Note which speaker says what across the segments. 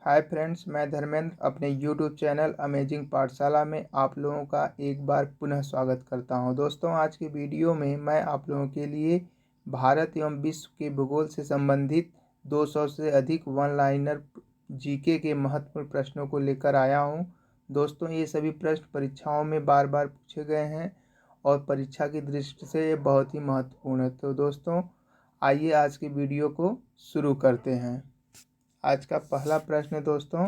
Speaker 1: Hi friends, मैं धर्मेंद्र अपने YouTube channel amazing पाठशाला में आप लोगों का एक बार पुनः स्वागत करता हूं। दोस्तों, आज की वीडियो में मैं आप लोगों के लिए भारत एवं विश्व के भूगोल से संबंधित 200 से अधिक वन लाइनर जीके के महत्वपूर्ण प्रश्नों को लेकर आया हूं। दोस्तों, ये सभी प्रश्न परीक्षाओं में बार बार पूछे गए हैं और परीक्षा की दृष्टि से ये बहुत ही महत्वपूर्ण है। तो दोस्तों, आइए आज की वीडियो को शुरू करते हैं। आज का पहला प्रश्न है दोस्तों,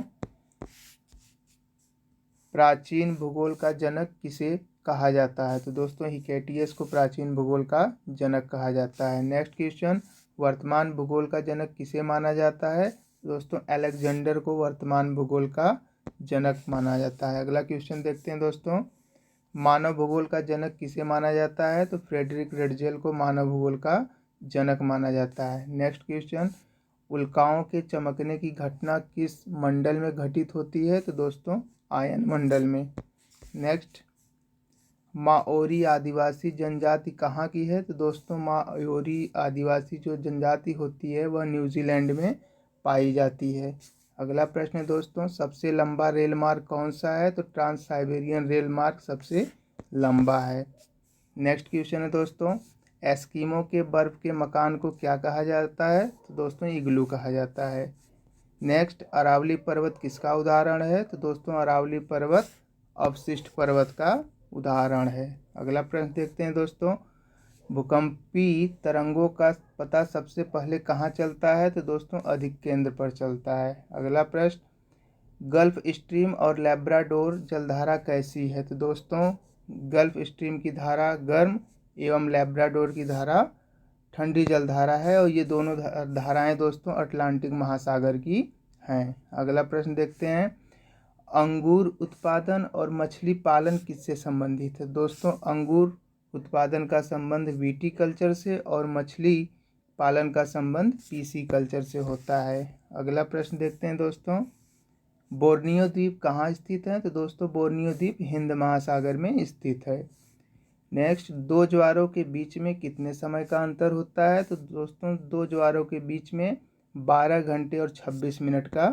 Speaker 1: प्राचीन भूगोल का जनक किसे कहा जाता है? तो दोस्तों, हिकेटियस को प्राचीन भूगोल का जनक कहा जाता है। नेक्स्ट क्वेश्चन, वर्तमान भूगोल का जनक किसे माना जाता है? दोस्तों, अलेक्जेंडर को वर्तमान भूगोल का जनक माना जाता है। अगला क्वेश्चन देखते हैं दोस्तों, मानव भूगोल का जनक किसे माना जाता है? तो फ्रेडरिक रेडजेल को मानव भूगोल का जनक माना जाता है। नेक्स्ट क्वेश्चन, उल्काओं के चमकने की घटना किस मंडल में घटित होती है? तो दोस्तों, आयन मंडल में। नेक्स्ट, माओरी आदिवासी जनजाति कहाँ की है? तो दोस्तों, माओरी आदिवासी जो जनजाति होती है वह न्यूजीलैंड में पाई जाती है। अगला प्रश्न है दोस्तों, सबसे लंबा रेल मार्ग कौन सा है? तो ट्रांस साइबेरियन रेल मार्ग सबसे लंबा है। नेक्स्ट क्वेश्चन है दोस्तों, एस्किमो के बर्फ के मकान को क्या कहा जाता है? तो दोस्तों, इग्लू कहा जाता है। नेक्स्ट, अरावली पर्वत किसका उदाहरण है? तो दोस्तों, अरावली पर्वत अवशिष्ट पर्वत का उदाहरण है। अगला प्रश्न देखते हैं दोस्तों, भूकंपीय तरंगों का पता सबसे पहले कहाँ चलता है? तो दोस्तों, अधिक केंद्र पर चलता है। अगला प्रश्न, गल्फ स्ट्रीम और लैब्राडोर जलधारा कैसी है? तो दोस्तों, गल्फ स्ट्रीम की धारा गर्म एवं लैब्राडोर की धारा ठंडी जलधारा है और ये दोनों धाराएं दोस्तों अटलांटिक महासागर की हैं। अगला प्रश्न देखते हैं, अंगूर उत्पादन और मछली पालन किससे संबंधित है? दोस्तों, अंगूर उत्पादन का संबंध विटीकल्चर से और मछली पालन का संबंध पीसीकल्चर से होता है। अगला प्रश्न देखते हैं दोस्तों, बोर्नियो द्वीप कहाँ स्थित है? तो दोस्तों, बोर्नियो द्वीप हिंद महासागर में स्थित है। नेक्स्ट, दो ज्वारों के बीच में कितने समय का अंतर होता है? तो दोस्तों, दो ज्वारों के बीच में 12 घंटे और 26 मिनट का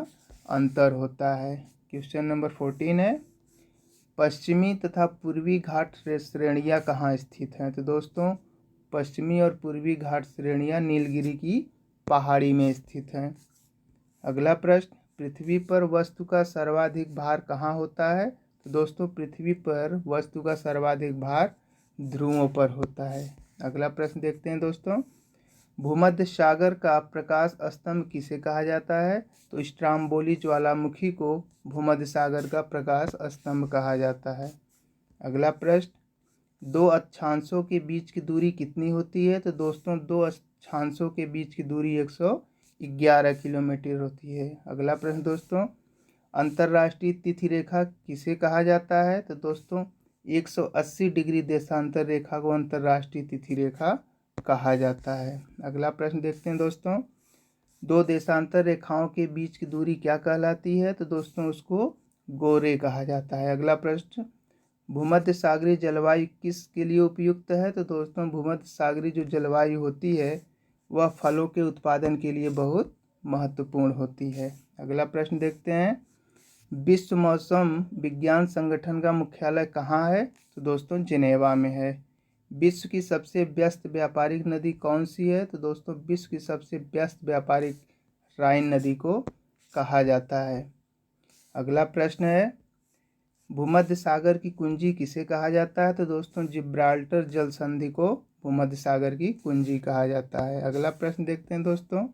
Speaker 1: अंतर होता है। क्वेश्चन नंबर 14 है, पश्चिमी तथा पूर्वी घाट श्रेणियाँ कहाँ स्थित हैं? तो दोस्तों, पश्चिमी और पूर्वी घाट श्रेणियाँ नीलगिरी की पहाड़ी में स्थित हैं। अगला प्रश्न, पृथ्वी पर वस्तु का सर्वाधिक भार कहाँ होता है? तो दोस्तों, पृथ्वी पर वस्तु का सर्वाधिक भार ध्रुवों पर होता है। अगला प्रश्न देखते हैं दोस्तों, भूमध्य सागर का प्रकाश स्तंभ किसे कहा जाता है? तो स्ट्राम्बोली ज्वालामुखी को भूमध्य सागर का प्रकाश स्तंभ कहा जाता है। अगला प्रश्न, दो अक्षांशों के बीच की दूरी कितनी होती है? तो दोस्तों, दो अक्षांशों के बीच की दूरी 111 किलोमीटर होती है। अगला प्रश्न दोस्तों, अंतर्राष्ट्रीय तिथि रेखा किसे कहा जाता है? तो दोस्तों, 180 डिग्री देशांतर रेखा को अंतर्राष्ट्रीय तिथि रेखा कहा जाता है। अगला प्रश्न देखते हैं दोस्तों, दो देशांतर रेखाओं के बीच की दूरी क्या कहलाती है? तो दोस्तों, उसको गोरे कहा जाता है। अगला प्रश्न, भूमध्य सागरीय जलवायु किसके लिए उपयुक्त है? तो दोस्तों, भूमध्य सागरीय जो जलवायु होती है वह फलों के उत्पादन के लिए बहुत महत्वपूर्ण होती है। अगला प्रश्न देखते हैं, विश्व मौसम विज्ञान संगठन का मुख्यालय कहाँ है? तो दोस्तों, जिनेवा में है। विश्व की सबसे व्यस्त व्यापारिक नदी कौन सी है? तो दोस्तों, विश्व की सबसे व्यस्त व्यापारिक राइन नदी को कहा जाता है। अगला प्रश्न है, भूमध्य सागर की कुंजी किसे कहा जाता है? तो दोस्तों, जिब्राल्टर जल संधि को भूमध्य सागर की कुंजी कहा जाता है। अगला प्रश्न देखते हैं दोस्तों,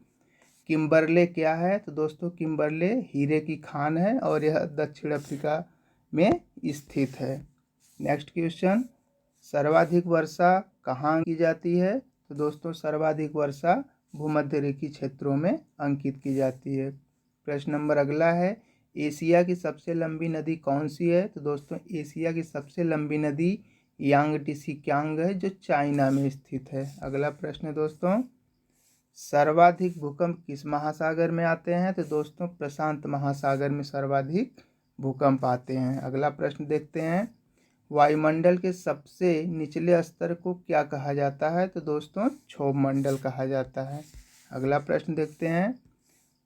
Speaker 1: किम्बरले क्या है? तो दोस्तों, किम्बरले हीरे की खान है और यह दक्षिण अफ्रीका में स्थित है। नेक्स्ट क्वेश्चन, सर्वाधिक वर्षा कहाँ की जाती है? तो दोस्तों, सर्वाधिक वर्षा भूमध्य रेखीय क्षेत्रों में अंकित की जाती है। प्रश्न नंबर अगला है, एशिया की सबसे लंबी नदी कौन सी है? तो दोस्तों, एशिया की सबसे लंबी नदी यांगटीसी क्यांग है जो चाइना में स्थित है। अगला प्रश्न है दोस्तों, सर्वाधिक भूकंप किस महासागर में आते हैं? तो दोस्तों, प्रशांत महासागर में सर्वाधिक भूकंप आते हैं। अगला प्रश्न देखते हैं, वायुमंडल के सबसे निचले स्तर को क्या कहा जाता है? तो दोस्तों, क्षोभ मंडल कहा जाता है। अगला प्रश्न देखते हैं,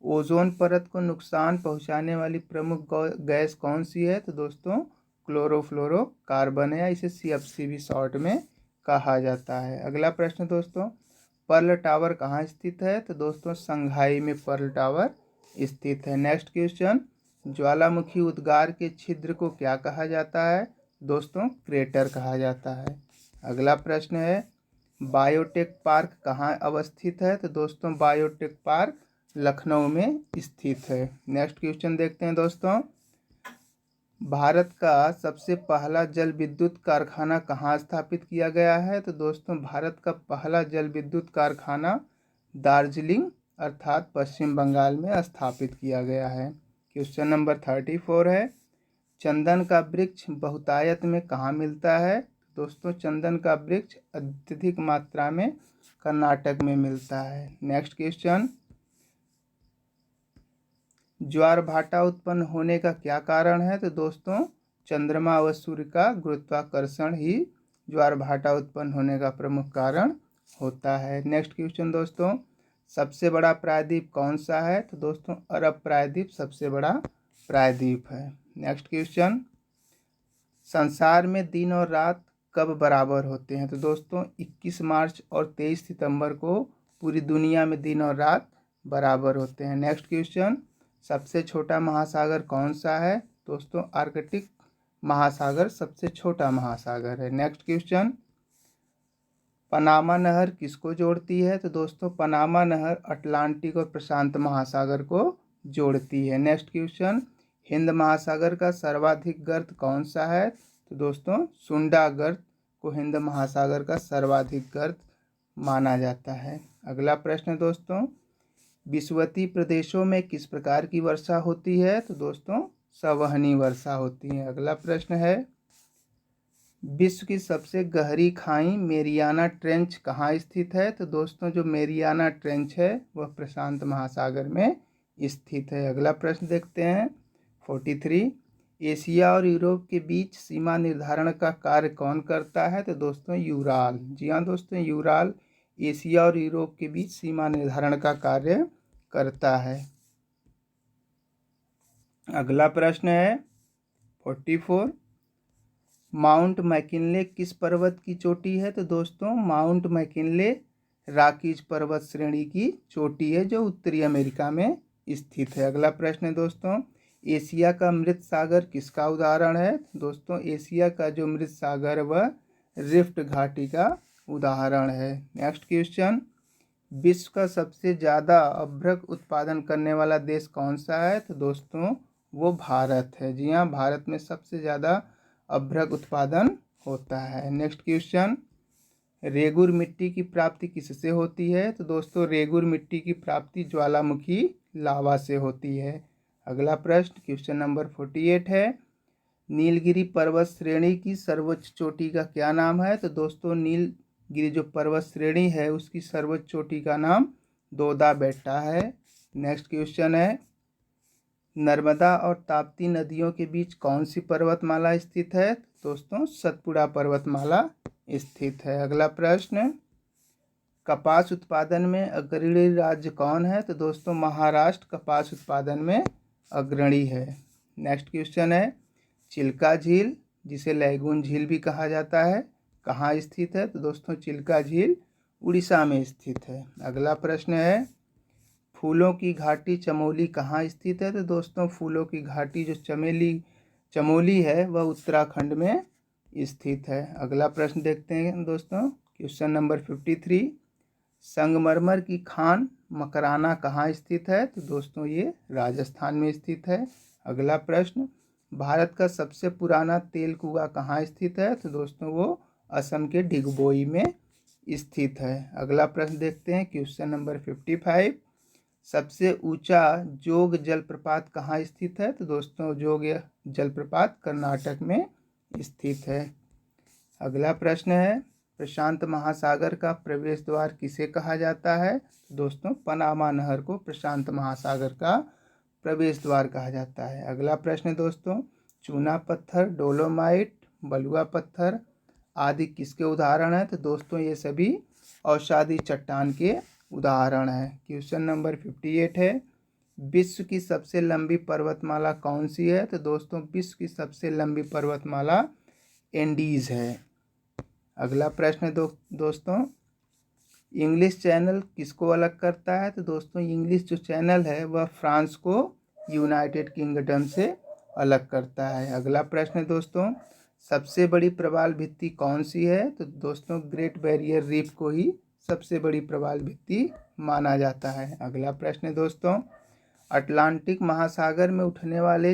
Speaker 1: ओजोन परत को नुकसान पहुंचाने वाली प्रमुख गैस कौन सी है? तो दोस्तों क्लोरोफ्लोरोकार्बन है, या इसे CFC भी शॉर्ट में कहा जाता है। अगला प्रश्न दोस्तों, पर्ल टावर कहाँ स्थित है? तो दोस्तों संघाई में पर्ल टावर स्थित है। नेक्स्ट क्वेश्चन, ज्वालामुखी उद्गार के छिद्र को क्या कहा जाता है? दोस्तों क्रेटर कहा जाता है। अगला प्रश्न है, बायोटेक पार्क कहाँ अवस्थित है? तो दोस्तों बायोटेक पार्क लखनऊ में स्थित है। नेक्स्ट क्वेश्चन देखते हैं दोस्तों, भारत का सबसे पहला जल विद्युत कारखाना कहाँ स्थापित किया गया है? तो दोस्तों भारत का पहला जल विद्युत कारखाना दार्जिलिंग अर्थात पश्चिम बंगाल में स्थापित किया गया है। क्वेश्चन नंबर 34 है, चंदन का वृक्ष बहुतायत में कहाँ मिलता है? दोस्तों चंदन का वृक्ष अत्यधिक मात्रा में कर्नाटक में मिलता है। नेक्स्ट क्वेश्चन, ज्वार भाटा उत्पन्न होने का क्या कारण है? तो दोस्तों चंद्रमा व सूर्य का गुरुत्वाकर्षण ही ज्वार भाटा उत्पन्न होने का प्रमुख कारण होता है। नेक्स्ट क्वेश्चन दोस्तों, सबसे बड़ा प्रायद्वीप कौन सा है? तो दोस्तों अरब प्रायद्वीप सबसे बड़ा प्रायद्वीप है। नेक्स्ट क्वेश्चन, संसार में दिन और रात कब बराबर होते हैं? तो दोस्तों 21 मार्च और 23 सितंबर को पूरी दुनिया में दिन और रात बराबर होते हैं। नेक्स्ट क्वेश्चन, सबसे छोटा महासागर कौन सा है? दोस्तों आर्कटिक महासागर सबसे छोटा महासागर है। नेक्स्ट क्वेश्चन, पनामा नहर किसको जोड़ती है? तो दोस्तों पनामा नहर अटलांटिक और प्रशांत महासागर को जोड़ती है। नेक्स्ट क्वेश्चन, हिंद महासागर का सर्वाधिक गर्त कौन सा है? तो दोस्तों सुंडा गर्त को हिंद महासागर का सर्वाधिक गर्त माना जाता है। अगला प्रश्न दोस्तों, विषुवतीय प्रदेशों में किस प्रकार की वर्षा होती है? तो दोस्तों संवहनी वर्षा होती है। अगला प्रश्न है, विश्व की सबसे गहरी खाई मेरियाना ट्रेंच कहाँ स्थित है? तो दोस्तों जो मेरियाना ट्रेंच है वह प्रशांत महासागर में स्थित है। अगला प्रश्न देखते हैं 43, एशिया और यूरोप के बीच सीमा निर्धारण का कार्य कौन करता है? तो दोस्तों यूराल। जी हाँ दोस्तों, यूराल एशिया और यूरोप के बीच सीमा निर्धारण का कार्य करता है। अगला प्रश्न है 44, माउंट मैकिनले किस पर्वत की चोटी है? तो दोस्तों माउंट मैकिनले रॉकीज पर्वत श्रेणी की चोटी है जो उत्तरी अमेरिका में स्थित है। अगला प्रश्न है दोस्तों, एशिया का मृत सागर किसका उदाहरण है? दोस्तों एशिया का जो मृत सागर वह रिफ्ट घाटी का उदाहरण है। नेक्स्ट क्वेश्चन, विश्व का सबसे ज़्यादा अभ्रक उत्पादन करने वाला देश कौन सा है? तो दोस्तों वो भारत है। जी हाँ, भारत में सबसे ज़्यादा अभ्रक उत्पादन होता है। नेक्स्ट क्वेश्चन, रेगुर मिट्टी की प्राप्ति किससे होती है? तो दोस्तों रेगुर मिट्टी की प्राप्ति ज्वालामुखी लावा से होती है। अगला प्रश्न क्वेश्चन नंबर 48 है, नीलगिरी पर्वत श्रेणी की सर्वोच्च चोटी का क्या नाम है? तो दोस्तों नीलगिरी जो पर्वत श्रेणी है उसकी सर्वोच्च चोटी का नाम दोदा बेट्टा है। नेक्स्ट क्वेश्चन है, नर्मदा और ताप्ती नदियों के बीच कौन सी पर्वतमाला स्थित है? दोस्तों सतपुड़ा पर्वतमाला स्थित है। अगला प्रश्न, कपास उत्पादन में अग्रणी राज्य कौन है? तो दोस्तों महाराष्ट्र कपास उत्पादन में अग्रणी है। नेक्स्ट क्वेश्चन है, चिल्का झील जिसे लैगून झील भी कहा जाता है कहाँ स्थित है? तो दोस्तों चिल्का झील उड़ीसा में स्थित है। अगला प्रश्न है, फूलों की घाटी चमोली कहाँ स्थित है? तो दोस्तों फूलों की घाटी जो चमोली है वह उत्तराखंड में स्थित है। अगला प्रश्न देखते हैं दोस्तों, क्वेश्चन नंबर 53, संगमरमर की खान मकराना कहाँ स्थित है? तो दोस्तों ये राजस्थान में स्थित है। अगला प्रश्न, भारत का सबसे पुराना तेल कुआं कहाँ स्थित है? तो दोस्तों वो असम के डिगबोई में स्थित है। अगला प्रश्न देखते हैं क्वेश्चन नंबर 55, सबसे ऊंचा जोग जलप्रपात कहाँ स्थित है? तो दोस्तों जोग जलप्रपात कर्नाटक में स्थित है। अगला प्रश्न है, प्रशांत महासागर का प्रवेश द्वार किसे कहा जाता है? तो दोस्तों पनामा नहर को प्रशांत महासागर का प्रवेश द्वार कहा जाता है। अगला प्रश्न दोस्तों, चूना पत्थर, डोलोमाइट, बलुआ पत्थर आदि किसके उदाहरण हैं? तो दोस्तों ये सभी औषधि चट्टान के उदाहरण हैं। क्वेश्चन नंबर 58 है, विश्व की सबसे लंबी पर्वतमाला कौन सी है? तो दोस्तों विश्व की सबसे लंबी पर्वतमाला एंडीज है। अगला प्रश्न दोस्तों, इंग्लिश चैनल किसको अलग करता है? तो दोस्तों इंग्लिश जो चैनल है वह फ्रांस को यूनाइटेड किंगडम से अलग करता है। अगला प्रश्न दोस्तों, सबसे बड़ी प्रवाल भित्ति कौन सी है? तो दोस्तों ग्रेट बैरियर रीफ को ही सबसे बड़ी प्रवाल भित्ति माना जाता है। अगला प्रश्न दोस्तों, अटलांटिक महासागर में उठने वाले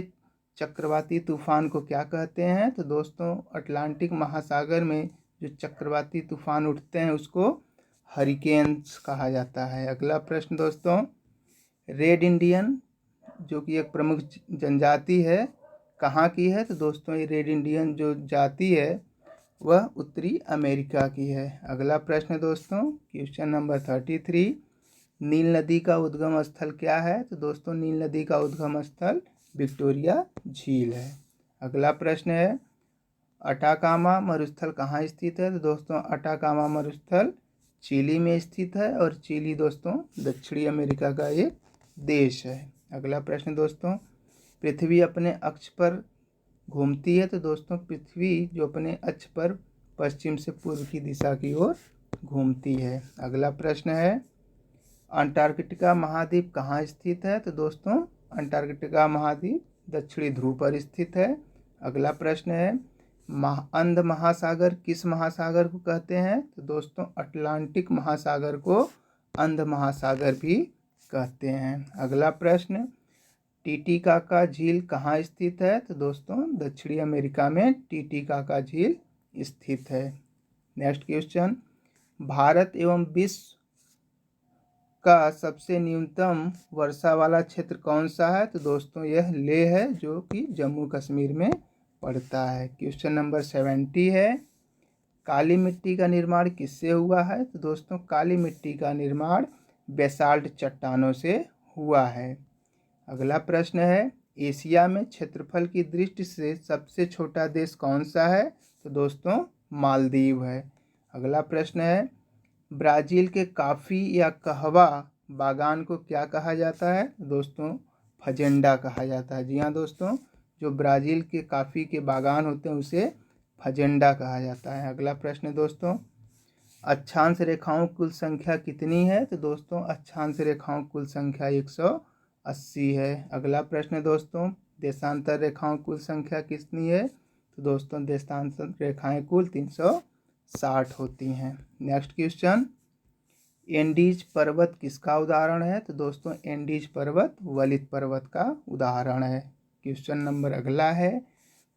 Speaker 1: चक्रवाती तूफान को क्या कहते हैं? तो दोस्तों अटलांटिक महासागर में जो चक्रवाती तूफान उठते हैं उसको हरिकेन्स कहा जाता है। अगला प्रश्न दोस्तों, रेड इंडियन जो कि एक प्रमुख जनजाति है कहाँ की है? तो दोस्तों ये रेड इंडियन जो जाति है वह उत्तरी अमेरिका की है। अगला प्रश्न दोस्तों, क्वेश्चन नंबर 33, नील नदी का उद्गम स्थल क्या है? तो दोस्तों नील नदी का उद्गम स्थल विक्टोरिया झील है। अगला प्रश्न है, अटाकामा मरुस्थल कहाँ स्थित है? तो दोस्तों अटाकामा मरुस्थल चिली में स्थित है और चिली दोस्तों दक्षिणी अमेरिका का एक देश है। अगला प्रश्न दोस्तों, पृथ्वी अपने अक्ष पर घूमती है? तो दोस्तों पृथ्वी जो अपने अक्ष पर पश्चिम से पूर्व की दिशा की ओर घूमती है। अगला प्रश्न है, अंटार्कटिका महाद्वीप कहाँ स्थित है? तो दोस्तों अंटार्कटिका महाद्वीप दक्षिणी ध्रुव पर स्थित है। अगला प्रश्न है, अंध महासागर किस महासागर को कहते हैं? तो दोस्तों अटलांटिक महासागर को अंध महासागर भी कहते हैं। अगला प्रश्न, टीटीकाका झील कहाँ स्थित है? तो दोस्तों दक्षिणी अमेरिका में टीटीकाका झील स्थित है। नेक्स्ट क्वेश्चन, भारत एवं विश्व का सबसे न्यूनतम वर्षा वाला क्षेत्र कौन सा है? तो दोस्तों यह लेह है जो कि जम्मू कश्मीर में पड़ता है। क्वेश्चन नंबर 70 है, काली मिट्टी का निर्माण किससे हुआ है? तो दोस्तों काली मिट्टी का निर्माण बेसाल्ट चट्टानों से हुआ है। अगला प्रश्न है, एशिया में क्षेत्रफल की दृष्टि से सबसे छोटा देश कौन सा है? तो दोस्तों मालदीव है। अगला प्रश्न है, ब्राज़ील के कॉफ़ी या कहवा बागान को क्या कहा जाता है? दोस्तों फजेंडा कहा जाता है। जी हाँ दोस्तों, जो ब्राज़ील के कॉफ़ी के बागान होते हैं उसे फजेंडा कहा जाता है। अगला प्रश्न दोस्तों, अक्षांश रेखाओं की कुल संख्या कितनी है? तो दोस्तों अक्षांश रेखाओं की कुल संख्या 180 है। अगला प्रश्न दोस्तों, देशांतर रेखाओं की कुल संख्या कितनी है? तो दोस्तों देशांतर रेखाएं कुल 360 होती हैं। नेक्स्ट क्वेश्चन, एंडीज पर्वत किसका उदाहरण है? तो दोस्तों एंडीज पर्वत वलित पर्वत का उदाहरण है। क्वेश्चन नंबर अगला है,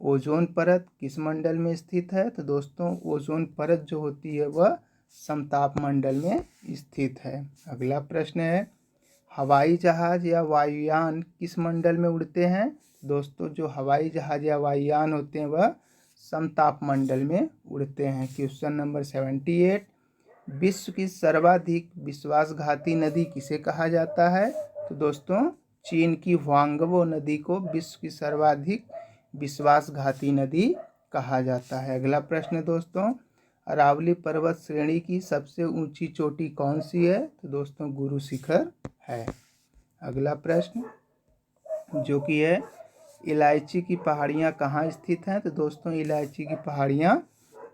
Speaker 1: ओजोन परत किस मंडल में स्थित है? तो दोस्तों ओजोन परत जो होती है वह समताप मंडल में स्थित है। अगला प्रश्न है, हवाई जहाज या वायुयान किस मंडल में उड़ते हैं? दोस्तों जो हवाई जहाज या वायुयान होते हैं वह समताप मंडल में उड़ते हैं। क्वेश्चन नंबर 78, विश्व की सर्वाधिक विश्वासघाती नदी किसे कहा जाता है? तो दोस्तों चीन की ह्वांगबो नदी को विश्व की सर्वाधिक विश्वासघाती नदी कहा जाता है। अगला प्रश्न दोस्तों, अरावली पर्वत श्रेणी की सबसे ऊंची चोटी कौन सी है? तो दोस्तों गुरु शिखर है। अगला प्रश्न जो कि है, इलायची की पहाड़ियाँ कहाँ स्थित हैं? तो दोस्तों इलायची की पहाड़ियाँ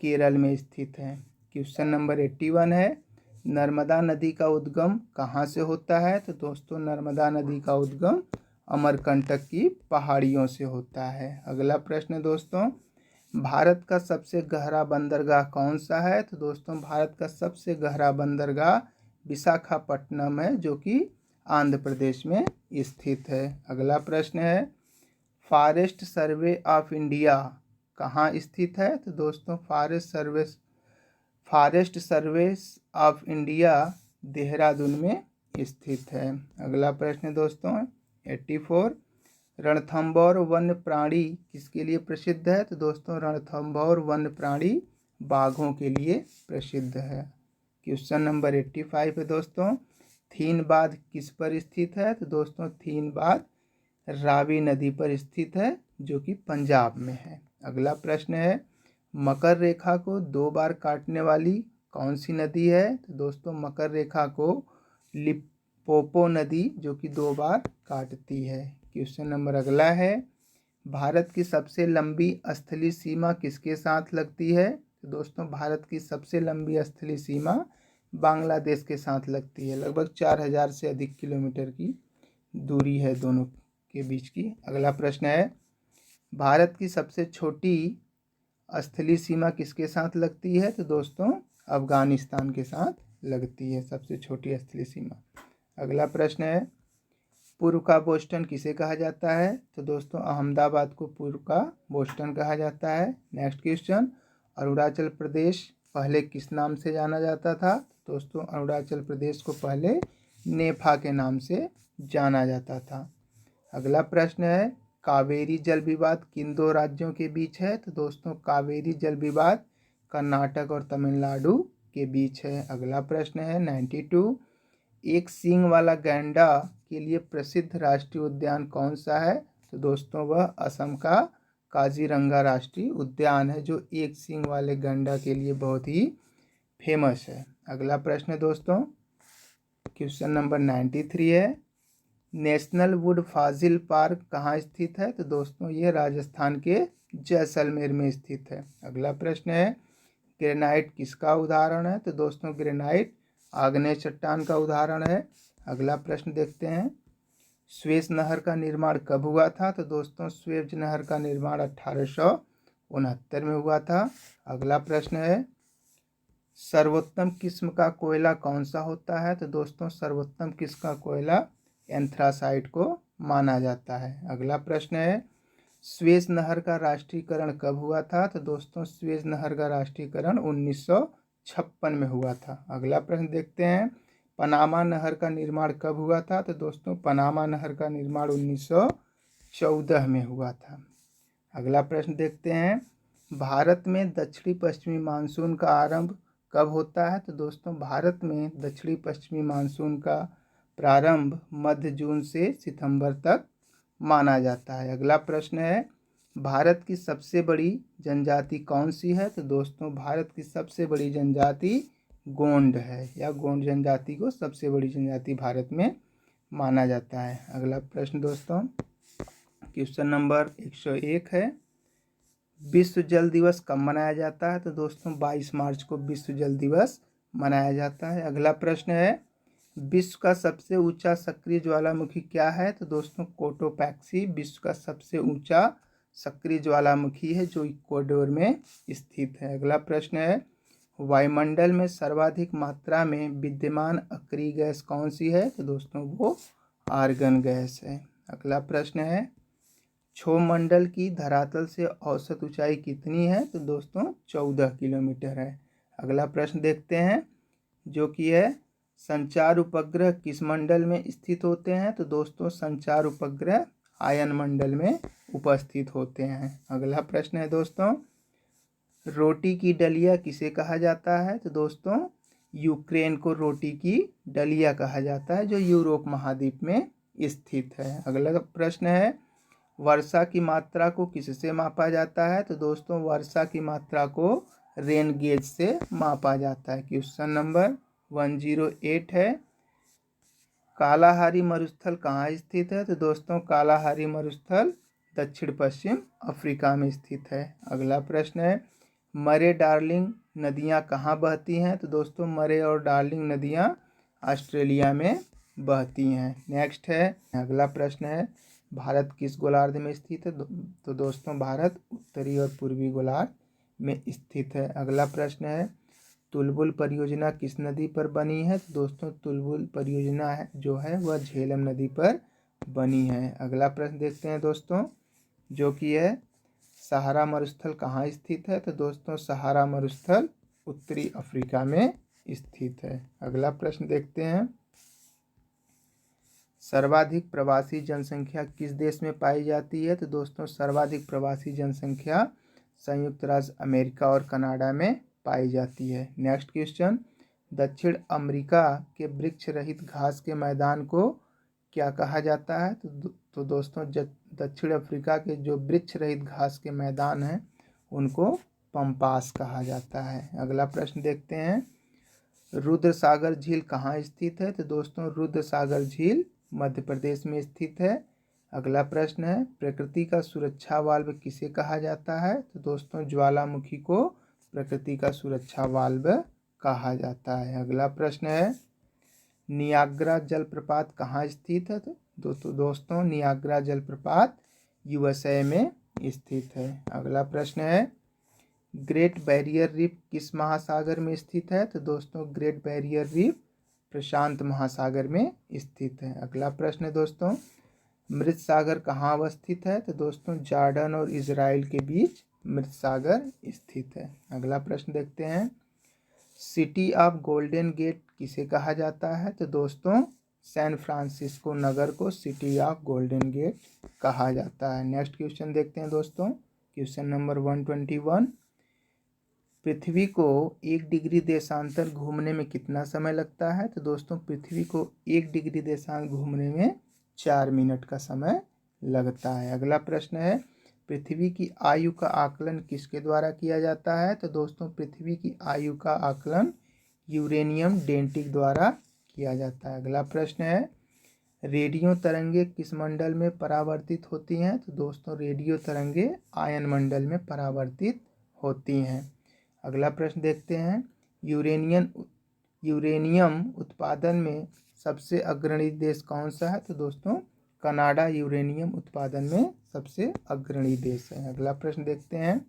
Speaker 1: केरल में स्थित हैं। क्वेश्चन नंबर 81 है, नर्मदा नदी का उद्गम कहाँ से होता है? तो दोस्तों नर्मदा नदी का उद्गम अमरकंटक की पहाड़ियों से होता है। अगला प्रश्न दोस्तों, भारत का सबसे गहरा बंदरगाह कौन सा है? तो दोस्तों भारत का सबसे गहरा बंदरगाह विशाखापट्टनम है जो कि आंध्र प्रदेश में स्थित है। अगला प्रश्न है, फॉरेस्ट सर्वे ऑफ इंडिया कहाँ स्थित है? तो दोस्तों forest survey of India Dehradun में स्थित है। अगला प्रश्न दोस्तों 84, रणथंभौर वन्य प्राणी किसके लिए प्रसिद्ध है? तो दोस्तों रणथंभौर वन्य प्राणी बाघों के लिए प्रसिद्ध है। क्वेश्चन नंबर 85 है दोस्तों, थीनबाद किस पर स्थित है? तो दोस्तों थीनबाद रावी नदी पर स्थित है जो कि पंजाब में है। अगला प्रश्न है, मकर रेखा को 2 बार काटने वाली कौन सी नदी है? तो दोस्तों मकर रेखा को पोपो नदी जो कि 2 बार काटती है। क्वेश्चन नंबर अगला है, भारत की सबसे लंबी स्थलीय सीमा किसके साथ लगती है? तो दोस्तों भारत की सबसे लंबी स्थलीय सीमा बांग्लादेश के साथ लगती है। लगभग 4000 से अधिक किलोमीटर की दूरी है दोनों के बीच की। अगला प्रश्न है, भारत की सबसे छोटी स्थलीय सीमा किसके साथ लगती है? तो दोस्तों अफगानिस्तान के साथ लगती है सबसे छोटी स्थलीय सीमा। अगला प्रश्न है, पूर्व का बोस्टन किसे कहा जाता है? तो दोस्तों अहमदाबाद को पूर्व का बोस्टन कहा जाता है। नेक्स्ट क्वेश्चन, अरुणाचल प्रदेश पहले किस नाम से जाना जाता था? दोस्तों अरुणाचल प्रदेश को पहले नेफा के नाम से जाना जाता था। अगला प्रश्न है, कावेरी जल विवाद किन 2 राज्यों के बीच है? तो दोस्तों कावेरी जल विवाद कर्नाटक और तमिलनाडु के बीच है। अगला प्रश्न है 92, एक सींग वाला गैंडा के लिए प्रसिद्ध राष्ट्रीय उद्यान कौन सा है? तो दोस्तों वह असम का काजीरंगा राष्ट्रीय उद्यान है, जो एक सींग वाले गैंडा के लिए बहुत ही फेमस है। अगला प्रश्न दोस्तों क्वेश्चन नंबर 93 है, नेशनल वुड फाजिल पार्क कहाँ स्थित है? तो दोस्तों ये राजस्थान के जैसलमेर में स्थित है। अगला प्रश्न है, ग्रेनाइट किसका उदाहरण है? तो दोस्तों ग्रेनाइट आग्नेय चट्टान का उदाहरण है। अगला प्रश्न देखते हैं, स्वेज नहर का निर्माण कब हुआ था? तो दोस्तों स्वेज नहर का निर्माण 1869 में हुआ था। अगला प्रश्न है, सर्वोत्तम किस्म का कोयला कौन सा होता है? तो दोस्तों सर्वोत्तम किस्म का कोयला एंथ्रासाइट को माना जाता है। अगला प्रश्न है, स्वेज नहर का राष्ट्रीयकरण कब हुआ था? तो दोस्तों स्वेज नहर का राष्ट्रीयकरण 1956 में हुआ था। अगला प्रश्न देखते हैं, पनामा नहर का निर्माण कब हुआ था? तो दोस्तों पनामा नहर का निर्माण 1914 में हुआ था। अगला प्रश्न देखते हैं, भारत में दक्षिणी पश्चिमी मानसून का आरंभ कब होता है? तो दोस्तों भारत में दक्षिणी पश्चिमी मानसून का प्रारंभ मध्य जून से सितंबर तक माना जाता है। अगला प्रश्न है, भारत की सबसे बड़ी जनजाति कौन सी है? तो दोस्तों भारत की सबसे बड़ी जनजाति गोंड है, या गोंड जनजाति को सबसे बड़ी जनजाति भारत में माना जाता है। अगला प्रश्न दोस्तों क्वेश्चन नंबर 101 है, विश्व जल दिवस कब मनाया जाता है? तो दोस्तों 22 मार्च को विश्व जल दिवस मनाया जाता है। अगला प्रश्न है, विश्व का सबसे ऊंचा सक्रिय ज्वालामुखी क्या है? तो दोस्तों कोटोपैक्सी विश्व का सबसे ऊंचा सक्रिय ज्वालामुखी है, जो इक्वाडोर में स्थित है। अगला प्रश्न है, वायुमंडल में सर्वाधिक मात्रा में विद्यमान अक्रिय गैस कौन सी है? तो दोस्तों वो आर्गन गैस है। अगला प्रश्न है, क्षोभमंडल की धरातल से औसत ऊंचाई कितनी है? तो दोस्तों 14 किलोमीटर है। अगला प्रश्न देखते हैं जो कि है, संचार उपग्रह किस मंडल में स्थित होते हैं? तो दोस्तों संचार उपग्रह आयन मंडल में उपस्थित होते हैं। अगला प्रश्न है दोस्तों, रोटी की डलिया किसे कहा जाता है? तो दोस्तों यूक्रेन को रोटी की डलिया कहा जाता है, जो यूरोप महाद्वीप में स्थित है। अगला प्रश्न है, वर्षा की मात्रा को किससे मापा जाता है? तो दोस्तों वर्षा की मात्रा को रेन गेज से मापा जाता है। क्वेश्चन नंबर 108 है, कालाहारी मरुस्थल कहाँ स्थित है? तो दोस्तों कालाहारी मरुस्थल दक्षिण पश्चिम अफ्रीका में स्थित है। अगला प्रश्न है, मरे डार्लिंग नदियाँ कहाँ बहती हैं? तो दोस्तों मरे और डार्लिंग नदियाँ ऑस्ट्रेलिया में बहती हैं। नेक्स्ट है, अगला प्रश्न है, भारत किस गोलार्ध में स्थित है? तो दोस्तों भारत उत्तरी और पूर्वी गोलार्ध में स्थित है। अगला प्रश्न है, तुलबुल परियोजना किस नदी पर बनी है? तो दोस्तों तुलबुल परियोजना है जो है वह झेलम नदी पर बनी है। अगला प्रश्न देखते हैं दोस्तों जो कि है, सहारा मरुस्थल कहाँ स्थित है? तो दोस्तों सहारा मरुस्थल उत्तरी अफ्रीका में स्थित है। अगला प्रश्न देखते हैं, सर्वाधिक प्रवासी जनसंख्या किस देश में पाई जाती है? तो दोस्तों सर्वाधिक प्रवासी जनसंख्या संयुक्त राज्य अमेरिका और कनाडा में पाई जाती है। नेक्स्ट क्वेश्चन, दक्षिण अमेरिका के वृक्ष रहित घास के मैदान को क्या कहा जाता है? तो दोस्तों दक्षिण अफ्रीका के जो वृक्ष रहित घास के मैदान हैं उनको पंपास कहा जाता है। अगला प्रश्न देखते हैं, रुद्र सागर झील कहाँ स्थित है? तो दोस्तों रुद्र सागर झील मध्य प्रदेश में स्थित है। अगला प्रश्न है, प्रकृति का सुरक्षा वाल्व किसे कहा जाता है? तो दोस्तों ज्वालामुखी को प्रकृति का सुरक्षा वाल्व कहा जाता है। अगला प्रश्न है, नियाग्रा जलप्रपात कहाँ स्थित है? तो दोस्तों नियाग्रा जलप्रपात यूएसए में स्थित है। अगला प्रश्न है, ग्रेट बैरियर रीफ किस महासागर में स्थित है? तो दोस्तों ग्रेट बैरियर रीफ प्रशांत महासागर में स्थित है। अगला प्रश्न है दोस्तों, मृत सागर कहाँ अवस्थित है? तो दोस्तों जॉर्डन और इजराइल के बीच मृत सागर स्थित है। अगला प्रश्न देखते हैं, सिटी ऑफ गोल्डन गेट किसे कहा जाता है? तो दोस्तों सैन फ्रांसिस्को नगर को सिटी ऑफ गोल्डन गेट कहा जाता है। नेक्स्ट क्वेश्चन देखते हैं दोस्तों, क्वेश्चन नंबर 121, पृथ्वी को 1 डिग्री देशांतर घूमने में कितना समय लगता है? तो दोस्तों पृथ्वी को 1 डिग्री देशांतर घूमने में 4 मिनट का समय लगता है। अगला प्रश्न है, पृथ्वी की आयु का आकलन किसके द्वारा किया जाता है? तो दोस्तों पृथ्वी की आयु का आकलन यूरेनियम डेंटिक द्वारा किया जाता है। अगला प्रश्न है, रेडियो तरंगे किस मंडल में परावर्तित होती हैं? तो दोस्तों रेडियो तरंगे आयन मंडल में परावर्तित होती हैं। अगला प्रश्न देखते हैं, यूरेनियम उत्पादन में सबसे अग्रणी देश कौन सा है? तो दोस्तों कनाडा यूरेनियम उत्पादन में सबसे अग्रणी देश है। अगला प्रश्न देखते हैं,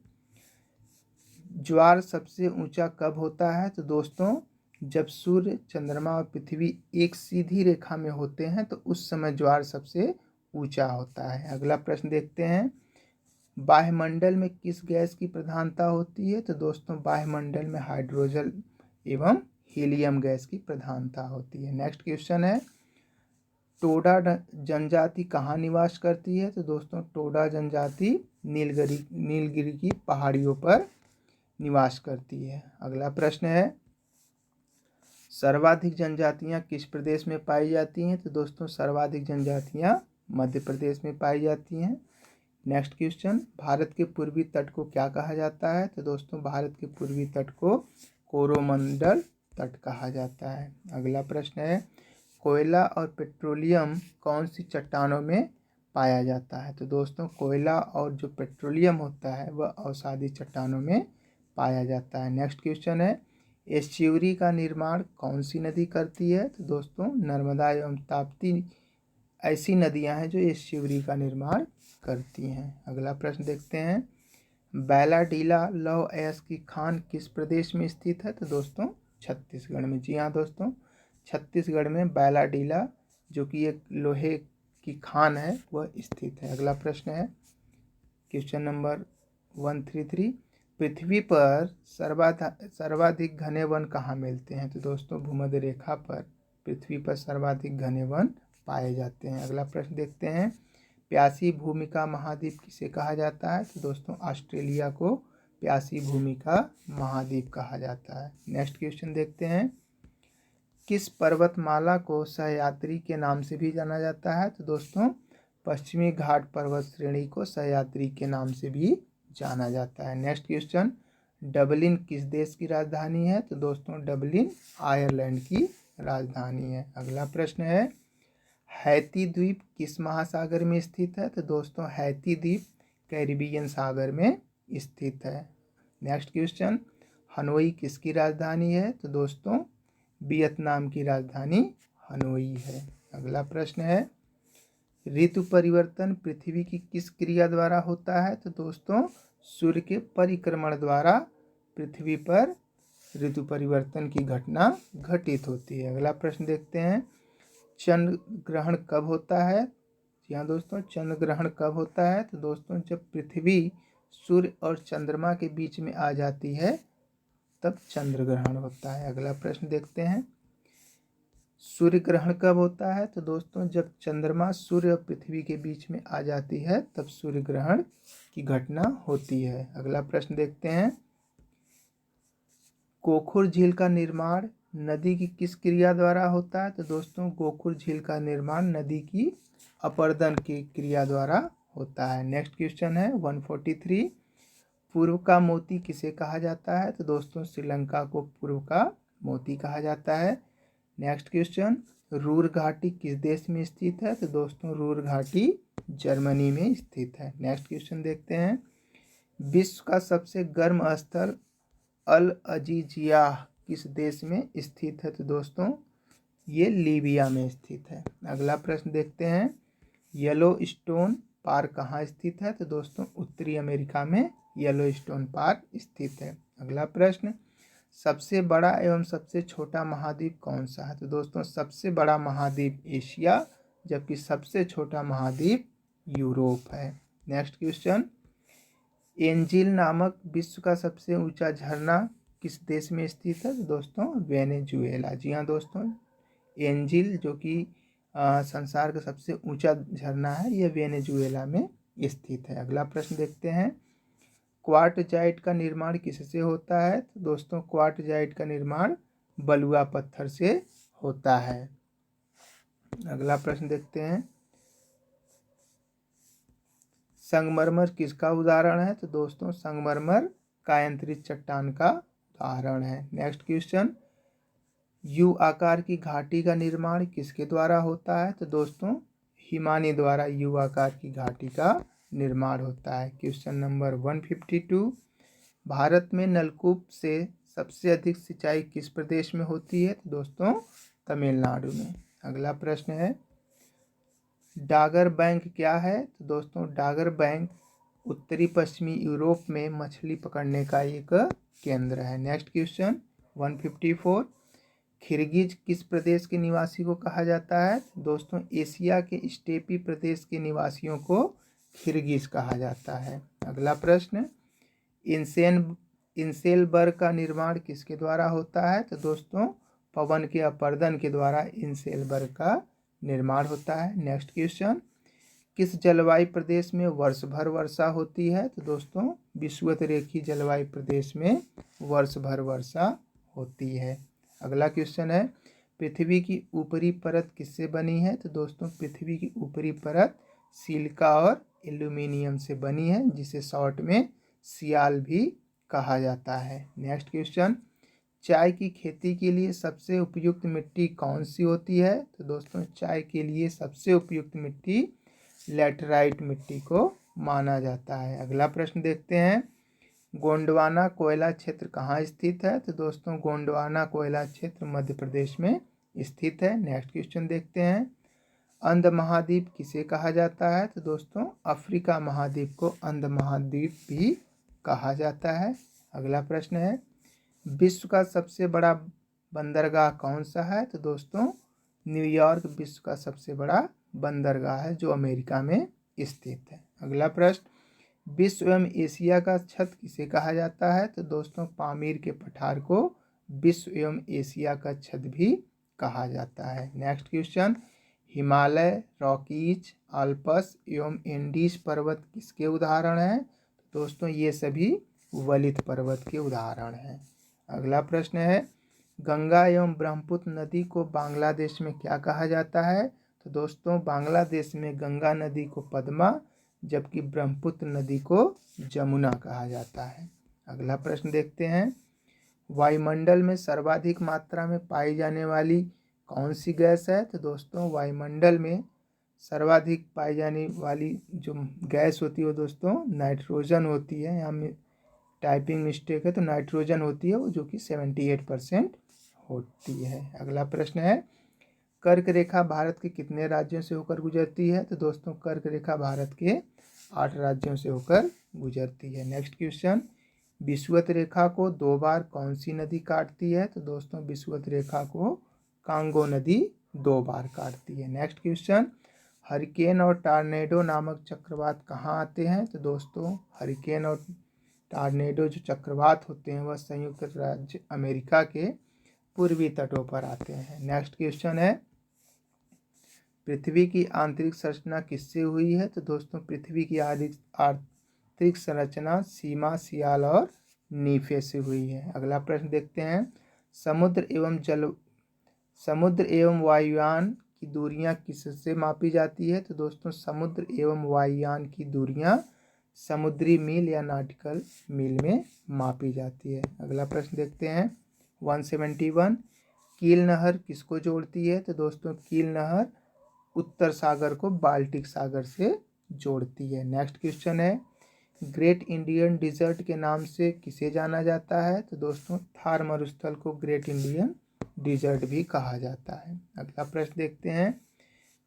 Speaker 1: ज्वार सबसे ऊंचा कब होता है? तो दोस्तों जब सूर्य, चंद्रमा और पृथ्वी एक सीधी रेखा में होते हैं तो उस समय ज्वार सबसे ऊंचा होता है। अगला प्रश्न देखते हैं, वायुमंडल में किस गैस की प्रधानता होती है? तो दोस्तों वायुमंडल में हाइड्रोजन एवं हीलियम गैस की प्रधानता होती है। नेक्स्ट क्वेश्चन है, टोडा जनजाति कहाँ निवास करती है? तो दोस्तों टोडा जनजाति नीलगिरी की पहाड़ियों पर निवास करती है। अगला प्रश्न है, सर्वाधिक जनजातियाँ किस प्रदेश में पाई जाती हैं? तो दोस्तों सर्वाधिक जनजातियाँ मध्य प्रदेश में पाई जाती हैं। नेक्स्ट क्वेश्चन, भारत के पूर्वी तट को क्या कहा जाता है? तो दोस्तों भारत के पूर्वी तट को कोरोमंडल तट कहा जाता है। अगला प्रश्न है, कोयला और पेट्रोलियम कौन सी चट्टानों में पाया जाता है? तो दोस्तों कोयला और जो पेट्रोलियम होता है वह अवसादी चट्टानों में पाया जाता है। नेक्स्ट क्वेश्चन है, एस्च्यूरी का निर्माण कौन सी नदी करती है? तो दोस्तों नर्मदा एवं ताप्ती ऐसी नदियां हैं जो एस्च्यूरी का निर्माण करती हैं। अगला प्रश्न देखते हैं, बैलाडीला लौह अयस्क की खान किस प्रदेश में स्थित है? तो दोस्तों छत्तीसगढ़ में। जी हाँ दोस्तों, छत्तीसगढ़ में बैलाडीला जो कि एक लोहे की खान है वह स्थित है। अगला प्रश्न है, क्वेश्चन नंबर 133, पृथ्वी पर सर्वाधिक घने वन कहाँ मिलते हैं? तो दोस्तों भूमध्य रेखा पर पृथ्वी पर सर्वाधिक घने वन पाए जाते हैं। अगला प्रश्न देखते हैं, प्यासी भूमि का महाद्वीप किसे कहा जाता है? तो दोस्तों ऑस्ट्रेलिया को प्यासी भूमि का महाद्वीप कहा जाता है। नेक्स्ट क्वेश्चन देखते हैं, किस पर्वतमाला को सह्याद्री के नाम से भी जाना जाता है? तो दोस्तों पश्चिमी घाट पर्वत श्रेणी को सह्याद्री के नाम से भी जाना जाता है। नेक्स्ट क्वेश्चन, डबलिन किस देश की राजधानी है? तो दोस्तों डबलिन आयरलैंड की राजधानी है। अगला प्रश्न है, हैती द्वीप किस महासागर में स्थित है? तो दोस्तों हैती द्वीप कैरिबियन सागर में स्थित है। नेक्स्ट क्वेश्चन, हनोई किसकी राजधानी है? तो दोस्तों वियतनाम की राजधानी हनोई है। अगला प्रश्न है, ऋतु परिवर्तन पृथ्वी की किस क्रिया द्वारा होता है? तो दोस्तों सूर्य के परिक्रमण द्वारा पृथ्वी पर ऋतु परिवर्तन की घटना घटित होती है। अगला प्रश्न देखते हैं, चंद्र ग्रहण कब होता है? जी हाँ दोस्तों, चंद्र ग्रहण कब होता है? तो दोस्तों जब पृथ्वी सूर्य और चंद्रमा के बीच में आ जाती है तब चंद्र ग्रहण होता है। अगला प्रश्न देखते हैं, सूर्य ग्रहण कब होता है? तो दोस्तों जब चंद्रमा सूर्य और पृथ्वी के बीच में आ जाती है तब सूर्य ग्रहण की घटना होती है। अगला प्रश्न देखते हैं, गोखुर झील का निर्माण नदी की किस क्रिया द्वारा होता है? तो दोस्तों गोखुर झील का निर्माण नदी की अपरदन की क्रिया द्वारा होता है। नेक्स्ट क्वेश्चन है 143, पूर्व का मोती किसे कहा जाता है? तो दोस्तों श्रीलंका को पूर्व का मोती कहा जाता है। नेक्स्ट क्वेश्चन, रूर घाटी किस देश में स्थित है? तो दोस्तों रूर घाटी जर्मनी में स्थित है। नेक्स्ट क्वेश्चन देखते हैं, विश्व का सबसे गर्म स्थल अल अजीजिया किस देश में स्थित है? तो दोस्तों ये लीबिया में स्थित है। अगला प्रश्न देखते हैं, येलोस्टोन पार्क कहाँ स्थित है? तो दोस्तों उत्तरी अमेरिका में येलोस्टोन पार्क स्थित है। अगला प्रश्न, सबसे बड़ा एवं सबसे छोटा महाद्वीप कौन सा है? तो दोस्तों सबसे बड़ा महाद्वीप एशिया, जबकि सबसे छोटा महाद्वीप यूरोप है। नेक्स्ट क्वेश्चन, एंजिल नामक विश्व का सबसे ऊंचा झरना किस देश में स्थित है? तो दोस्तों वेनेजुएला। जी हाँ दोस्तों, एंजिल जो कि संसार का सबसे ऊंचा झरना है, यह वेनेजुएला में स्थित है। अगला प्रश्न देखते हैं, क्वार्टजाइट का निर्माण किससे होता है? तो दोस्तों क्वार्टजाइट का निर्माण बलुआ पत्थर से होता है। अगला प्रश्न देखते हैं, संगमरमर किसका उदाहरण है? तो दोस्तों संगमरमर कायांतरित चट्टान का उदाहरण है। नेक्स्ट क्वेश्चन, यू आकार की घाटी का निर्माण किसके द्वारा होता है? तो दोस्तों हिमानी द्वारा यू आकार की घाटी का निर्माण होता है। क्वेश्चन नंबर 152, भारत में नलकूप से सबसे अधिक सिंचाई किस प्रदेश में होती है? तो दोस्तों तमिलनाडु में। अगला प्रश्न है, डागर बैंक क्या है? तो दोस्तों डागर बैंक उत्तरी पश्चिमी यूरोप में मछली पकड़ने का एक केंद्र है। नेक्स्ट क्वेश्चन 154, किर्गिज किस प्रदेश के निवासी को कहा जाता है? दोस्तों एशिया के स्टेपी प्रदेश के निवासियों को किर्गिज कहा जाता है। अगला प्रश्न, इंसेलबर्ग का निर्माण किसके द्वारा होता है? तो दोस्तों पवन के अपर्दन के द्वारा इंसेलबर्ग का निर्माण होता है। नेक्स्ट क्वेश्चन, किस जलवायु प्रदेश में वर्ष भर वर्षा होती है? तो दोस्तों विषुवतरेखीय जलवायु प्रदेश में वर्ष भर वर्षा होती है। अगला क्वेश्चन है, पृथ्वी की ऊपरी परत किससे बनी है? तो दोस्तों पृथ्वी की ऊपरी परत सिलिका और एल्यूमिनियम से बनी है, जिसे शॉर्ट में सियाल भी कहा जाता है। नेक्स्ट क्वेश्चन, चाय की खेती के लिए सबसे उपयुक्त मिट्टी कौन सी होती है? तो दोस्तों चाय के लिए सबसे उपयुक्त मिट्टी लैटेराइट मिट्टी को माना जाता है। अगला प्रश्न देखते हैं, गोंडवाना कोयला क्षेत्र कहाँ स्थित है? तो दोस्तों गोंडवाना कोयला क्षेत्र मध्य प्रदेश में स्थित है। नेक्स्ट क्वेश्चन देखते हैं, अंध महाद्वीप किसे कहा जाता है? तो दोस्तों अफ्रीका महाद्वीप को अंध महाद्वीप भी कहा जाता है। अगला प्रश्न है, विश्व का सबसे बड़ा बंदरगाह कौन सा है? तो दोस्तों न्यूयॉर्क विश्व का सबसे बड़ा बंदरगाह है, जो अमेरिका में स्थित है। अगला प्रश्न, विश्व एवं एशिया का छत किसे कहा जाता है? तो दोस्तों पामीर के पठार को विश्व एवं एशिया का छत भी कहा जाता है। Next question, Himalaya, Rockies, Alps एवं एंडीज पर्वत किसके उदाहरण हैं? तो दोस्तों ये सभी वलित पर्वत के उदाहरण हैं। अगला प्रश्न है, गंगा एवं ब्रह्मपुत्र नदी को बांग्लादेश में क्या कहा जाता है? तो दोस्तों बांग्लादेश में गंगा नदी को पद्मा, जबकि ब्रह्मपुत्र नदी को जमुना कहा जाता है। अगला प्रश्न देखते हैं, वायुमंडल में सर्वाधिक मात्रा में पाई जाने वाली कौन सी गैस है? तो दोस्तों वायुमंडल में सर्वाधिक पाई जाने वाली जो गैस होती है वो दोस्तों नाइट्रोजन होती है। यहाँ में टाइपिंग मिस्टेक है, तो नाइट्रोजन होती है वो, जो कि 78% होती है। अगला प्रश्न है, कर्क रेखा भारत के कितने राज्यों से होकर गुजरती है? तो दोस्तों कर्क रेखा भारत के 8 राज्यों से होकर गुजरती है। नेक्स्ट क्वेश्चन, विषुवत रेखा को 2 बार कौन सी नदी काटती है? तो दोस्तों विषुवत रेखा को कांगो नदी 2 बार काटती है। नेक्स्ट क्वेश्चन, हरिकेन और टॉर्नेडो नामक चक्रवात कहाँ आते हैं? तो दोस्तों हरिकेन और टॉर्नेडो जो चक्रवात होते हैं वह संयुक्त राज्य अमेरिका के पूर्वी तटों पर आते हैं। नेक्स्ट क्वेश्चन है, पृथ्वी की आंतरिक संरचना किससे हुई है? तो दोस्तों पृथ्वी की आंतरिक संरचना सीमा, सियाल और नीफे से हुई है। अगला प्रश्न देखते हैं, समुद्र एवं वायुयान की दूरियां किससे मापी जाती है? तो दोस्तों समुद्र एवं वायुयान की दूरियां समुद्री मील या नॉटिकल मील में मापी जाती है। अगला प्रश्न देखते हैं, 171। कील नहर किसको जोड़ती है? तो दोस्तों कील नहर उत्तर सागर को बाल्टिक सागर से जोड़ती है। नेक्स्ट क्वेश्चन है, ग्रेट इंडियन डिजर्ट के नाम से किसे जाना जाता है? तो दोस्तों थार मरुस्थल को ग्रेट इंडियन डिजर्ट भी कहा जाता है। अगला प्रश्न देखते हैं,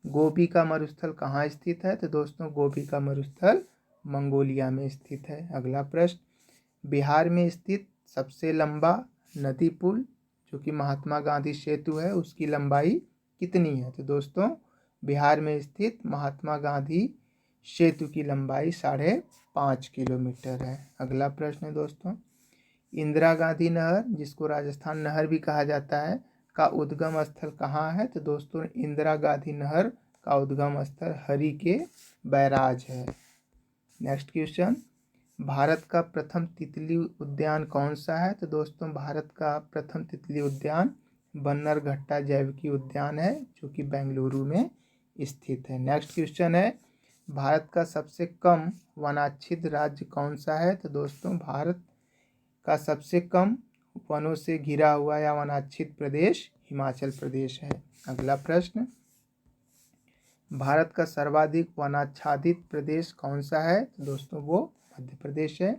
Speaker 1: गोबी का मरुस्थल कहाँ स्थित है? तो दोस्तों गोबी का मरुस्थल मंगोलिया में स्थित है। अगला प्रश्न, बिहार में स्थित सबसे लंबा नदी पुल जो कि महात्मा गांधी सेतु है उसकी लंबाई कितनी है? तो दोस्तों बिहार में स्थित महात्मा गांधी सेतु की लंबाई 5.5 किलोमीटर है। अगला प्रश्न है दोस्तों, इंदिरा गांधी नहर जिसको राजस्थान नहर भी कहा जाता है का उद्गम स्थल कहाँ है? तो दोस्तों इंदिरा गांधी नहर का उद्गम स्थल हरी के बैराज है। नेक्स्ट क्वेश्चन, भारत का प्रथम तितली उद्यान कौन सा है? तो दोस्तों भारत का प्रथम तितली उद्यान बन्नरघट्टा जैविकी उद्यान है जो कि बेंगलुरु में स्थित है। नेक्स्ट क्वेश्चन है, भारत का सबसे कम वनाच्छिद्र राज्य कौन सा है? तो दोस्तों भारत का सबसे कम वनों से घिरा हुआ या वनाच्छिद्र प्रदेश हिमाचल प्रदेश है। अगला प्रश्न, भारत का सर्वाधिक वनाच्छादित प्रदेश कौन सा है? तो दोस्तों वो मध्य प्रदेश है।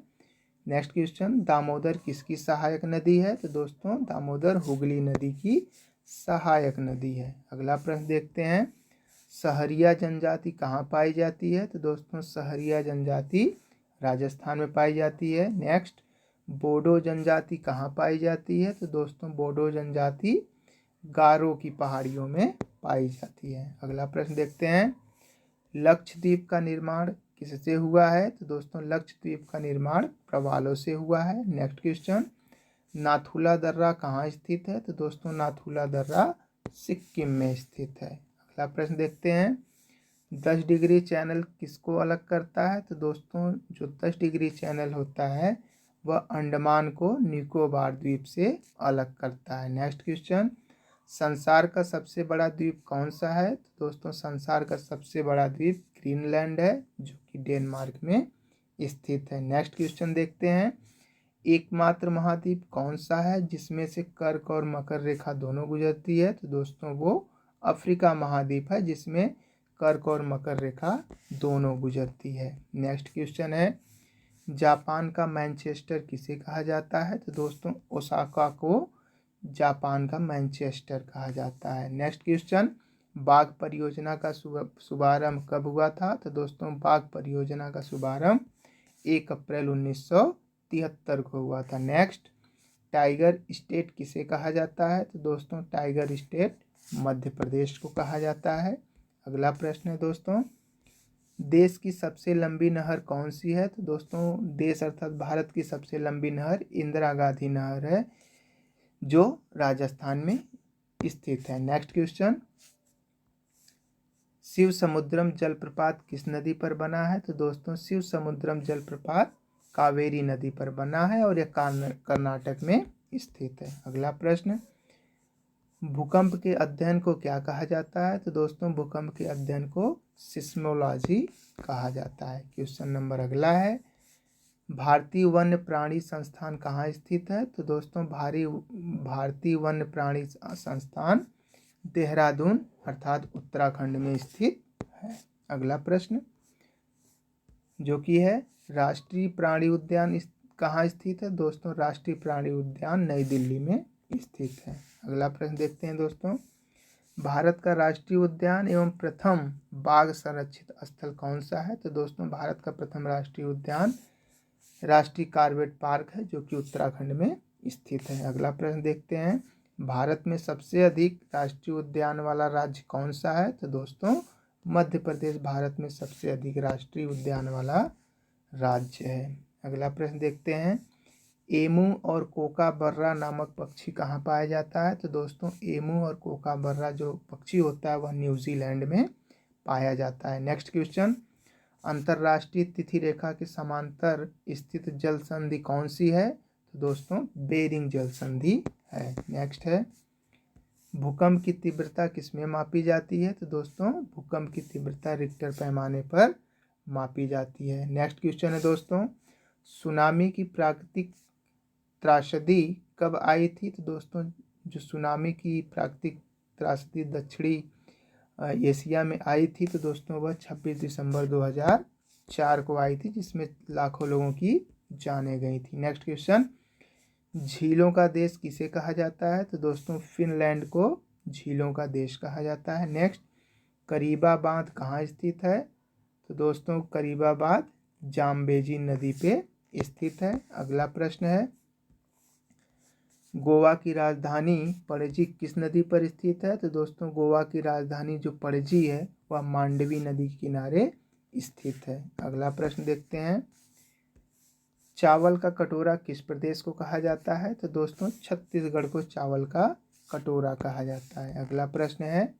Speaker 1: नेक्स्ट क्वेश्चन, दामोदर किसकी सहायक नदी है? तो दोस्तों दामोदर हुगली नदी की सहायक नदी है। अगला प्रश्न देखते हैं, सहरिया जनजाति कहाँ पाई जाती है? तो दोस्तों सहरिया जनजाति राजस्थान में पाई जाती है। नेक्स्ट, बोडो जनजाति कहाँ पाई जाती है? तो दोस्तों बोडो जनजाति गारो की पहाड़ियों में पाई जाती है। अगला प्रश्न देखते हैं, लक्षद्वीप का निर्माण किससे हुआ है? तो दोस्तों लक्षद्वीप का निर्माण प्रवालों से हुआ है। नेक्स्ट क्वेश्चन, नाथुला दर्रा कहाँ स्थित है? तो दोस्तों नाथुला दर्रा सिक्किम में स्थित है। अगला प्रश्न देखते हैं, 10 डिग्री चैनल किसको अलग करता है? तो दोस्तों जो 10 डिग्री चैनल होता है वह अंडमान को निकोबार द्वीप से अलग करता है। नेक्स्ट क्वेश्चन, संसार का सबसे बड़ा द्वीप कौन सा है? तो दोस्तों संसार का सबसे बड़ा द्वीप ग्रीनलैंड है जो कि डेनमार्क में स्थित है। नेक्स्ट क्वेश्चन देखते हैं, एकमात्र महाद्वीप कौन सा है जिसमें से कर्क और मकर रेखा दोनों गुजरती है? तो दोस्तों वो अफ्रीका महाद्वीप है जिसमें कर्क और मकर रेखा दोनों गुजरती है। नेक्स्ट क्वेश्चन है, जापान का मैनचेस्टर किसे कहा जाता है? तो दोस्तों ओसाका को जापान का मैनचेस्टर कहा जाता है। नेक्स्ट क्वेश्चन, बाघ परियोजना का शुभारंभ कब हुआ था? तो दोस्तों बाघ परियोजना का शुभारंभ 1 अप्रैल 1973 को हुआ था। नेक्स्ट, टाइगर स्टेट किसे कहा जाता है? तो दोस्तों टाइगर स्टेट मध्य प्रदेश को कहा जाता है। अगला प्रश्न है दोस्तों, देश की सबसे लंबी नहर कौन सी है? तो दोस्तों देश अर्थात भारत की सबसे लंबी नहर इंदिरा गांधी नहर है जो राजस्थान में स्थित है। नेक्स्ट क्वेश्चन, शिव समुद्रम जलप्रपात किस नदी पर बना है? तो दोस्तों शिव समुद्रम जलप्रपात कावेरी नदी पर बना है और यह कर्नाटक में स्थित है। अगला प्रश्न, भूकंप के अध्ययन को क्या कहा जाता है? तो दोस्तों भूकंप के अध्ययन को सिस्मोलॉजी कहा जाता है। क्वेश्चन नंबर अगला है, भारतीय वन्य प्राणी संस्थान कहाँ स्थित है? तो दोस्तों भारतीय वन्य प्राणी संस्थान देहरादून अर्थात उत्तराखंड में स्थित है। अगला प्रश्न जो कि है, राष्ट्रीय प्राणी उद्यान कहाँ स्थित है? दोस्तों राष्ट्रीय प्राणी उद्यान नई दिल्ली में स्थित है। अगला प्रश्न देखते हैं दोस्तों, भारत का राष्ट्रीय उद्यान एवं प्रथम बाघ संरक्षित स्थल कौन सा है? तो दोस्तों भारत का प्रथम राष्ट्रीय उद्यान राष्ट्रीय कॉर्बेट पार्क है जो कि उत्तराखंड में स्थित है। अगला प्रश्न देखते हैं, भारत में सबसे अधिक राष्ट्रीय उद्यान वाला राज्य कौन सा है? तो दोस्तों मध्य प्रदेश भारत में सबसे अधिक राष्ट्रीय उद्यान वाला राज्य है। अगला प्रश्न देखते हैं, एमू और कोका बर्रा नामक पक्षी कहाँ पाया जाता है? तो दोस्तों एमू और कोका बर्रा जो पक्षी होता है वह न्यूजीलैंड में पाया जाता है। नेक्स्ट क्वेश्चन, अंतर्राष्ट्रीय तिथि रेखा के समांतर स्थित जल संधि कौन सी है? तो दोस्तों बेरिंग जल संधि है। नेक्स्ट है, भूकंप की तीव्रता किसमें मापी जाती है? तो दोस्तों भूकंप की तीव्रता रिक्टर पैमाने पर मापी जाती है। नेक्स्ट क्वेश्चन है दोस्तों, सुनामी की प्राकृतिक त्रासदी कब आई थी? तो दोस्तों जो सुनामी की प्राकृतिक त्रासदी दक्षिणी एशिया में आई थी तो दोस्तों वह 26 दिसंबर 2004 को आई थी, जिसमें लाखों लोगों की जानें गई थी। नेक्स्ट क्वेश्चन, झीलों का देश किसे कहा जाता है? तो दोस्तों फिनलैंड को झीलों का देश कहा जाता है। नेक्स्ट, करीबा बांध कहाँ स्थित है? तो दोस्तों करीबा बांध जाम्बेजी नदी पे स्थित है। अगला प्रश्न है, गोवा की राजधानी पणजी किस नदी पर स्थित है? तो दोस्तों गोवा की राजधानी जो पणजी है वह मांडवी नदी के किनारे स्थित है। अगला प्रश्न देखते हैं, चावल का कटोरा किस प्रदेश को कहा जाता है? तो दोस्तों छत्तीसगढ़ को चावल का कटोरा कहा जाता है। अगला प्रश्न है,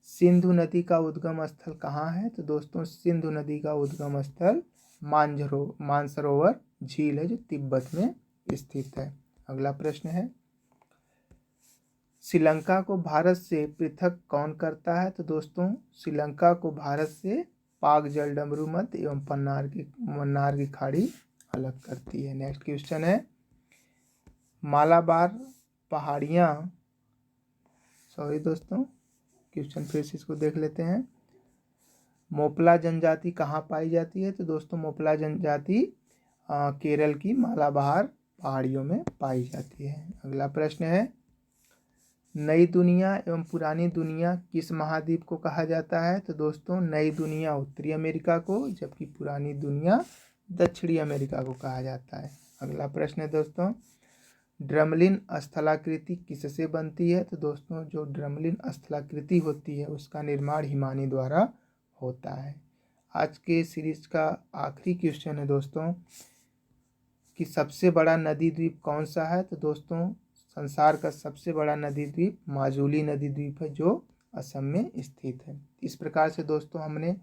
Speaker 1: सिंधु नदी का उद्गम स्थल कहाँ है? तो दोस्तों सिंधु नदी का उद्गम स्थल मानसरोवर झील है जो तिब्बत में स्थित है। अगला प्रश्न है, श्रीलंका को भारत से पृथक कौन करता है? तो दोस्तों श्रीलंका को भारत से पाक जलडमरू मध्य एवं मन्नार की खाड़ी अलग करती है। नेक्स्ट क्वेश्चन है, मालाबार पहाड़ियाँ दोस्तों क्वेश्चन फिर से इसको देख लेते हैं, मोपला जनजाति कहाँ पाई जाती है? तो दोस्तों मोपला जनजाति केरल की मालाबार पहाड़ियों में पाई जाती है। अगला प्रश्न है, नई दुनिया एवं पुरानी दुनिया किस महाद्वीप को कहा जाता है? तो दोस्तों नई दुनिया उत्तरी अमेरिका को, जबकि पुरानी दुनिया दक्षिणी अमेरिका को कहा जाता है। अगला प्रश्न है दोस्तों, ड्रमलिन स्थलाकृति किससे बनती है? तो दोस्तों जो ड्रमलिन स्थलाकृति होती है उसका निर्माण हिमानी द्वारा होता है। आज के सीरीज का आखिरी क्वेश्चन है दोस्तों कि सबसे बड़ा नदी द्वीप कौन सा है? तो दोस्तों संसार का सबसे बड़ा नदी द्वीप माजुली नदी द्वीप है जो असम में स्थित है। इस प्रकार से दोस्तों हमने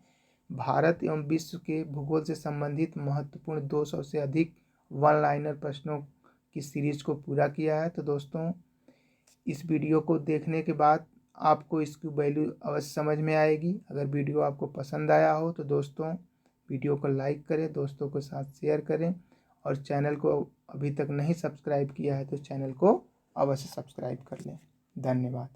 Speaker 1: भारत एवं विश्व के भूगोल से संबंधित महत्वपूर्ण 200 से अधिक वन लाइनर प्रश्नों की सीरीज को पूरा किया है। तो दोस्तों इस वीडियो को देखने के बाद आपको इसकी वैल्यू अवश्य समझ में आएगी। अगर वीडियो आपको पसंद आया हो तो दोस्तों वीडियो को लाइक करें, दोस्तों के साथ शेयर करें और चैनल को अभी तक नहीं सब्सक्राइब किया है तो चैनल को अवश्य सब्सक्राइब कर लें। धन्यवाद।